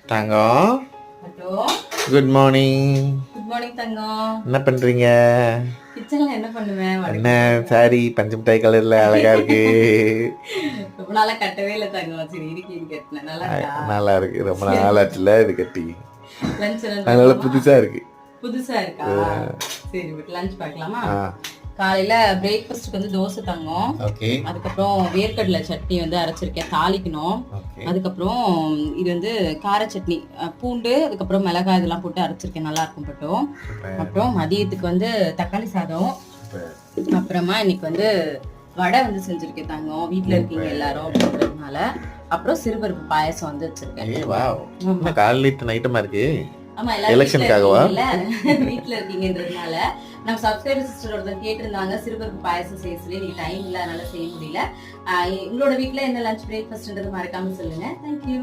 தங்கம். Hello. Good morning. Good morning தங்கம். என்ன பண்றீங்க? கிச்சன்ல என்ன பண்ணுவேன்? என்ன சாரி பஞ்சு மிட்டாய் கலர்ல அழகா இருக்கு. ரொம்ப நாளா கட்டவே இல்ல தங்கம். சரி இன்னைக்கு கட்டினேன். நல்லா இருக்கா? நல்லா இருக்கு. ரொம்ப நாள் ஆச்சுல இது கட்டி. லஞ்ச் அதனால புதுசா இருக்கு. புதுசா இருக்கா? சரி பட் லஞ்ச் பார்க்கலாமா? காலையில பிரேக்ஃபாஸ்ட்க்கு வந்து தோசை தங்கம். ஓகே. அதுக்கப்புறம் வேர்க்கடலை சட்னி வந்து அரைச்சிருக்கேன், தாளிக்கணும். அதுக்கப்புறம் இது வந்து கார சட்னி, பூண்டு அதுக்கப்புறம் மிளகாய் இதெல்லாம் போட்டு அரைச்சிருக்கேன், நல்லா இருக்கும் பட்டும். அப்புறம் மதியத்துக்கு வந்து தக்காளி சாதம். அப்புறமா இன்னைக்கு வந்து வடை வந்து செஞ்சிருக்கேன் தங்கம், வீட்டுல இருக்கீங்க எல்லாரும் அப்படின்றதுனால. அப்புறம் சிறுபருப்பு பாயசம் வந்து வச்சிருக்கேன். காலையில ஐட்டமா இருக்கு. ஆமா, எலெக்ஷனுக்காகவா வீட்டுல இருக்கீங்கன்றதுனால. நம்ம சப்ஸ்கிரைபர் சிஸ்டர் ஒருத்தர் கேட்டிருந்தாங்க சிறுபருப்பு பாயசம் செய்ய சொல்லி. நீ டைம் இல்ல, அதனால செய்ய முடியல. உங்களோட வீட்டுல என்ன லஞ்ச் பிரேக்ஃபாஸ்ட்ன்றது மறக்காம சொல்லுங்க. தேங்க்யூ.